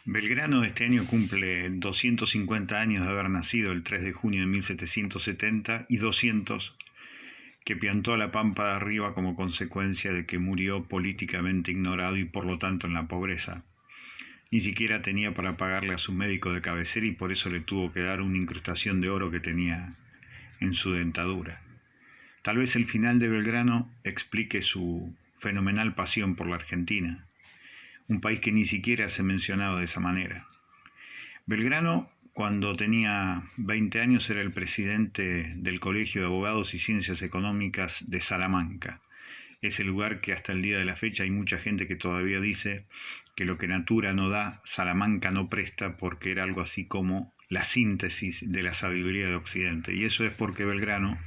Belgrano este año cumple 250 años de haber nacido el 3 de junio de 1770 y 200 que piantó a la Pampa de Arriba como consecuencia de que murió políticamente ignorado y por lo tanto en la pobreza. Ni siquiera tenía para pagarle a su médico de cabecera y por eso le tuvo que dar una incrustación de oro que tenía en su dentadura. Tal vez el final de Belgrano explique su fenomenal pasión por la Argentina, un país que ni siquiera se mencionaba de esa manera. Belgrano, cuando tenía 20 años, era el presidente del Colegio de Abogados y Ciencias Económicas de Salamanca, ese lugar que hasta el día de la fecha hay mucha gente que todavía dice que lo que Natura no da, Salamanca no presta, porque era algo así como la síntesis de la sabiduría de Occidente. Y eso es porque Belgrano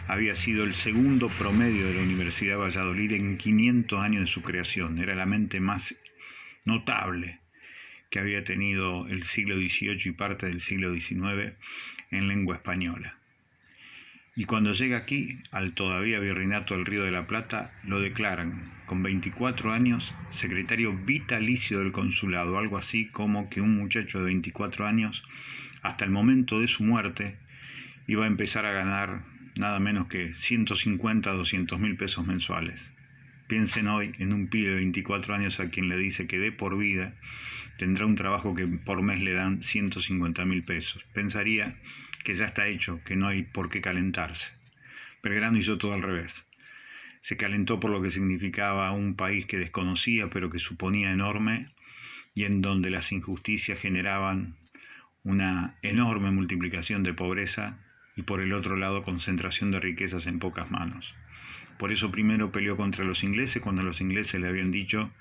había sido el segundo promedio de la Universidad de Valladolid en 500 años de su creación. Era la mente más notable que había tenido el siglo XVIII y parte del siglo XIX en lengua española. Y cuando llega aquí, al todavía virreinato del Río de la Plata, lo declaran, con 24 años, secretario vitalicio del consulado, algo así como que un muchacho de 24 años, hasta el momento de su muerte, iba a empezar a ganar nada menos que 150 a 200 mil pesos mensuales. Piensen hoy en un pibe de 24 años a quien le dice que de por vida tendrá un trabajo que por mes le dan 150 mil pesos. Pensaría que ya está hecho, que no hay por qué calentarse. Belgrano hizo todo al revés. Se calentó por lo que significaba un país que desconocía pero que suponía enorme y en donde las injusticias generaban una enorme multiplicación de pobreza y por el otro lado concentración de riquezas en pocas manos. Por eso primero peleó contra los ingleses cuando los ingleses le habían dicho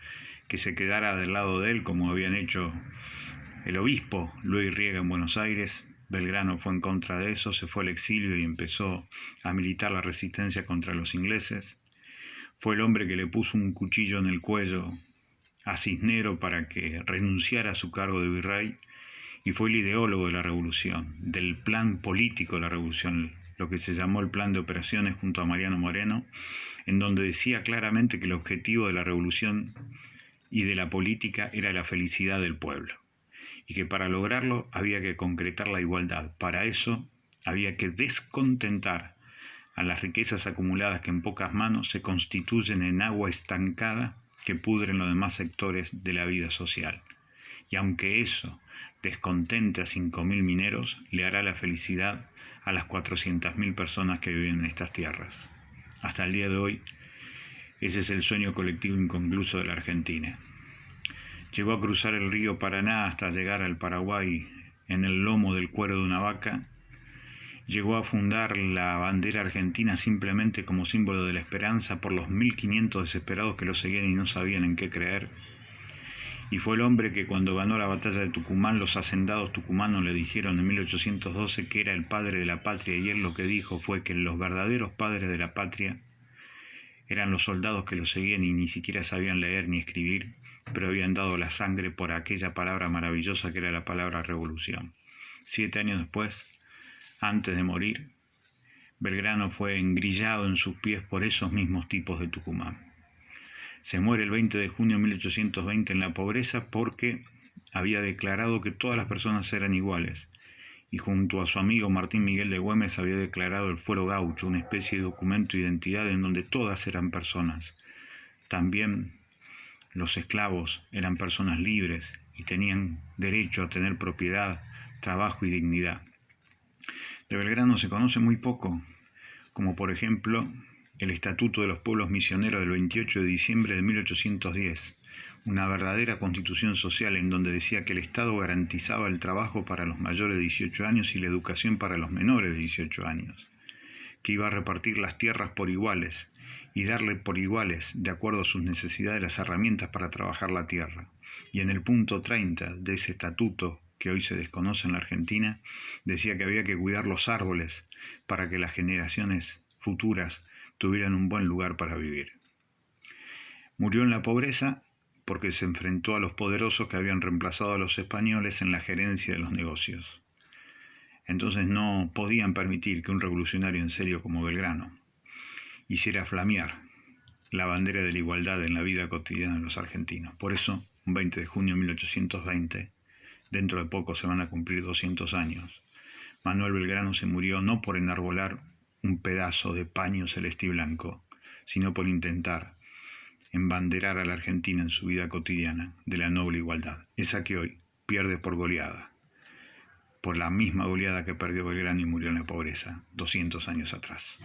que se quedara del lado de él, como habían hecho el obispo Luis Riega en Buenos Aires. Belgrano fue en contra de eso, se fue al exilio y empezó a militar la resistencia contra los ingleses. Fue el hombre que le puso un cuchillo en el cuello a Cisnero para que renunciara a su cargo de virrey y fue el ideólogo de la revolución, del plan político de la revolución, lo que se llamó el plan de operaciones junto a Mariano Moreno, en donde decía claramente que el objetivo de la revolución y de la política era la felicidad del pueblo, y que para lograrlo había que concretar la igualdad. Para eso había que descontentar a las riquezas acumuladas que en pocas manos se constituyen en agua estancada que pudren los demás sectores de la vida social. Y aunque eso descontente a 5.000 mineros, le hará la felicidad a las 400.000 personas que viven en estas tierras. Hasta el día de hoy, ese es el sueño colectivo inconcluso de la Argentina. Llegó a cruzar el río Paraná hasta llegar al Paraguay en el lomo del cuero de una vaca. Llegó a fundar la bandera argentina simplemente como símbolo de la esperanza por los 1.500 desesperados que lo seguían y no sabían en qué creer. Y fue el hombre que cuando ganó la batalla de Tucumán, los hacendados tucumanos le dijeron en 1812 que era el padre de la patria, y él lo que dijo fue que los verdaderos padres de la patria eran los soldados que lo seguían y ni siquiera sabían leer ni escribir, pero habían dado la sangre por aquella palabra maravillosa que era la palabra revolución. 7 años después, antes de morir, Belgrano fue engrillado en sus pies por esos mismos tipos de Tucumán. Se muere el 20 de junio de 1820 en la pobreza porque había declarado que todas las personas eran iguales, y junto a su amigo Martín Miguel de Güemes había declarado el fuero gaucho, una especie de documento de identidad en donde todas eran personas. También los esclavos eran personas libres y tenían derecho a tener propiedad, trabajo y dignidad. De Belgrano se conoce muy poco, como por ejemplo el Estatuto de los Pueblos Misioneros del 28 de diciembre de 1810, una verdadera constitución social en donde decía que el Estado garantizaba el trabajo para los mayores de 18 años y la educación para los menores de 18 años, que iba a repartir las tierras por iguales y darle por iguales, de acuerdo a sus necesidades, las herramientas para trabajar la tierra. Y en el punto 30 de ese estatuto, que hoy se desconoce en la Argentina, decía que había que cuidar los árboles para que las generaciones futuras tuvieran un buen lugar para vivir. Murió en la pobreza porque se enfrentó a los poderosos que habían reemplazado a los españoles en la gerencia de los negocios. Entonces no podían permitir que un revolucionario en serio como Belgrano hiciera flamear la bandera de la igualdad en la vida cotidiana de los argentinos. Por eso un 20 de junio de 1820, dentro de poco se van a cumplir 200 años, Manuel Belgrano se murió no por enarbolar un pedazo de paño celeste y blanco, sino por intentar embanderar a la Argentina en su vida cotidiana de la noble igualdad, esa que hoy pierde por goleada, por la misma goleada que perdió Belgrano y murió en la pobreza 200 años atrás.